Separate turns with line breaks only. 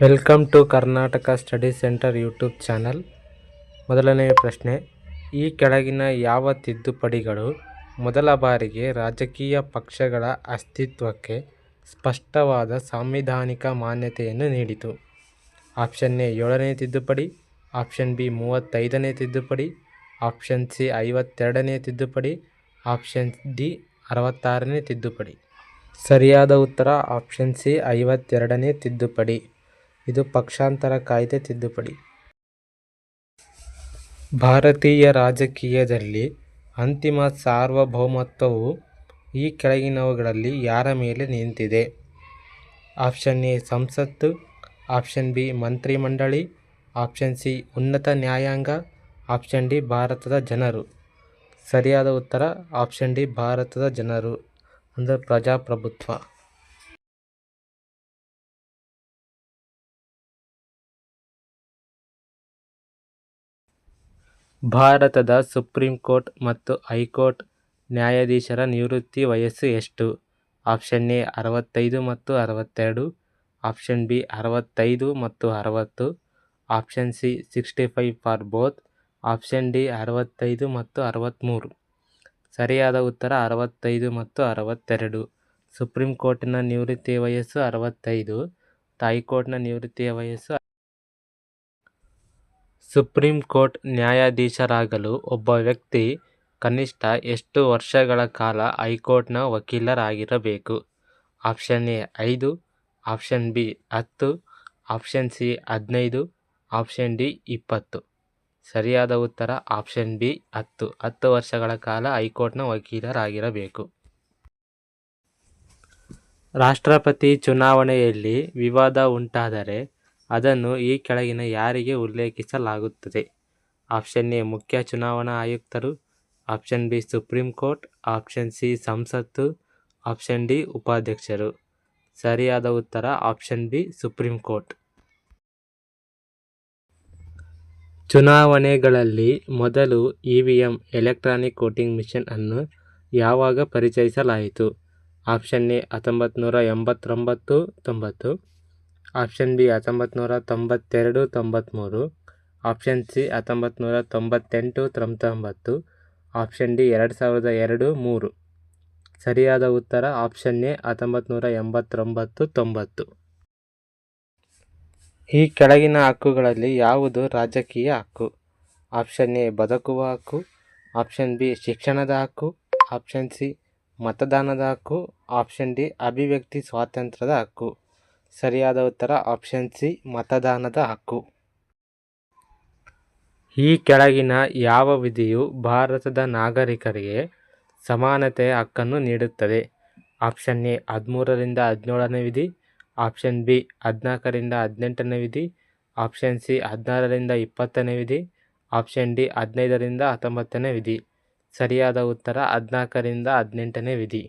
Welcome to Karnataka study centre YouTube channel. ಮೊದಲನೆಯ ಪ್ರಶ್ನೆ, ಈ ಕೆಳಗಿನ ಯಾವ ತಿದ್ದುಪಡಿಗಳು ಮೊದಲ ಬಾರಿಗೆ ರಾಜಕೀಯ ಪಕ್ಷಗಳ ಅಸ್ತಿತ್ವಕ್ಕೆ ಸ್ಪಷ್ಟವಾದ ಸಾಂವಿಧಾನಿಕ ಮಾನ್ಯತೆಯನ್ನು ನೀಡಿತು? ಆಪ್ಷನ್ ಎ 7ನೇ ತಿದ್ದುಪಡಿ, ಆಪ್ಷನ್ ಬಿ 35ನೇ ತಿದ್ದುಪಡಿ, ಆಪ್ಷನ್ ಸಿ 52ನೇ ತಿದ್ದುಪಡಿ, ಆಪ್ಷನ್ ಡಿ 66ನೇ ತಿದ್ದುಪಡಿ. ಸರಿಯಾದ ಉತ್ತರ ಆಪ್ಷನ್ ಸಿ 52ನೇ ತಿದ್ದುಪಡಿ. ಇದು ಪಕ್ಷಾಂತರ ಕಾಯ್ದೆ ತಿದ್ದುಪಡಿ. ಭಾರತೀಯ ರಾಜಕೀಯದಲ್ಲಿ ಅಂತಿಮ ಸಾರ್ವಭೌಮತ್ವವು ಈ ಕೆಳಗಿನವುಗಳಲ್ಲಿ ಯಾರ ಮೇಲೆ ನಿಂತಿದೆ? ಆಪ್ಷನ್ ಎ ಸಂಸತ್ತು, ಆಪ್ಷನ್ ಬಿ ಮಂತ್ರಿಮಂಡಳಿ, ಆಪ್ಷನ್ ಸಿ ಉನ್ನತ ನ್ಯಾಯಾಂಗ, ಆಪ್ಷನ್ ಡಿ ಭಾರತದ ಜನರು. ಸರಿಯಾದ ಉತ್ತರ ಆಪ್ಷನ್ ಡಿ ಭಾರತದ ಜನರು, ಅಂದರೆ ಪ್ರಜಾಪ್ರಭುತ್ವ. ಭಾರತದ ಸುಪ್ರೀಂ ಕೋರ್ಟ್ ಮತ್ತು ಹೈಕೋರ್ಟ್ ನ್ಯಾಯಾಧೀಶರ ನಿವೃತ್ತಿ ವಯಸ್ಸು ಎಷ್ಟು? ಆಪ್ಷನ್ ಎ 65 ಮತ್ತು 62, ಆಪ್ಷನ್ ಬಿ 65 ಮತ್ತು 60, option C 65 for both, option D 65 ಮತ್ತು 63. ಸರಿಯಾದ ಉತ್ತರ 65 ಮತ್ತು 62. ಸುಪ್ರೀಂ ಕೋರ್ಟಿನ ನಿವೃತ್ತಿ ವಯಸ್ಸು 65, ಹೈಕೋರ್ಟ್ನ ನಿವೃತ್ತಿಯ ವಯಸ್ಸು. ಸುಪ್ರೀಂ ಕೋರ್ಟ್ ನ್ಯಾಯಾಧೀಶರಾಗಲು ಒಬ್ಬ ವ್ಯಕ್ತಿ ಕನಿಷ್ಠ ಎಷ್ಟು ವರ್ಷಗಳ ಕಾಲ ಹೈಕೋರ್ಟ್ನ ವಕೀಲರಾಗಿರಬೇಕು? Option A 5, option B 10, option C 15, option D 20. ಸರಿಯಾದ ಉತ್ತರ ಆಪ್ಷನ್ ಬಿ 10 ವರ್ಷಗಳ ಕಾಲ ಹೈಕೋರ್ಟ್ನ ವಕೀಲರಾಗಿರಬೇಕು. ರಾಷ್ಟ್ರಪತಿ ಚುನಾವಣೆಯಲ್ಲಿ ವಿವಾದ ಉಂಟಾದರೆ ಅದನ್ನು ಈ ಕೆಳಗಿನ ಯಾರಿಗೆ ಉಲ್ಲೇಖಿಸಲಾಗುತ್ತದೆ? ಆಪ್ಷನ್ ಎ ಮುಖ್ಯ ಚುನಾವಣಾ ಆಯುಕ್ತರು, option B supreme court, option C ಸಂಸತ್ತು, ಆಪ್ಷನ್ ಡಿ ಉಪಾಧ್ಯಕ್ಷರು. ಸರಿಯಾದ ಉತ್ತರ ಆಪ್ಷನ್ ಬಿ ಸುಪ್ರೀಂ ಕೋರ್ಟ್. ಚುನಾವಣೆಗಳಲ್ಲಿ ಮೊದಲು ಇವಿಎಂ ಎಲೆಕ್ಟ್ರಾನಿಕ್ ವೋಟಿಂಗ್ ಮಿಷನ್ ಅನ್ನು ಯಾವಾಗ ಪರಿಚಯಿಸಲಾಯಿತು? Option A 1989-90, option B 1992-93, option C 1998-99, option D 2002-3. ಸರಿಯಾದ ಉತ್ತರ ಆಪ್ಷನ್ ಎ 1989-90. ಈ ಕೆಳಗಿನ ಹಕ್ಕುಗಳಲ್ಲಿ ಯಾವುದು ರಾಜಕೀಯ ಹಕ್ಕು? ಆಪ್ಷನ್ ಎ ಬದುಕುವ ಹಕ್ಕು, ಆಪ್ಷನ್ ಬಿ ಶಿಕ್ಷಣದ ಹಕ್ಕು, ಆಪ್ಷನ್ ಸಿ ಮತದಾನದ ಹಕ್ಕು, ಆಪ್ಷನ್ ಡಿ ಅಭಿವ್ಯಕ್ತಿ ಸ್ವಾತಂತ್ರ್ಯದ ಹಕ್ಕು. ಸರಿಯಾದ ಉತ್ತರ ಆಪ್ಷನ್ ಸಿ ಮತದಾನದ ಹಕ್ಕು. ಈ ಕೆಳಗಿನ ಯಾವ ವಿಧಿಯು ಭಾರತದ ನಾಗರಿಕರಿಗೆ ಸಮಾನತೆಯ ಹಕ್ಕನ್ನು ನೀಡುತ್ತದೆ? ಆಪ್ಷನ್ ಎ 13ರಿಂದ 17ನೇ ವಿಧಿ, ಆಪ್ಷನ್ ಬಿ 14ರಿಂದ 18ನೇ ವಿಧಿ, ಆಪ್ಷನ್ ಸಿ 16ರಿಂದ 20ನೇ ವಿಧಿ, ಆಪ್ಷನ್ ಡಿ 15ರಿಂದ 19ನೇ ವಿಧಿ. ಸರಿಯಾದ ಉತ್ತರ 14ರಿಂದ 18ನೇ ವಿಧಿ.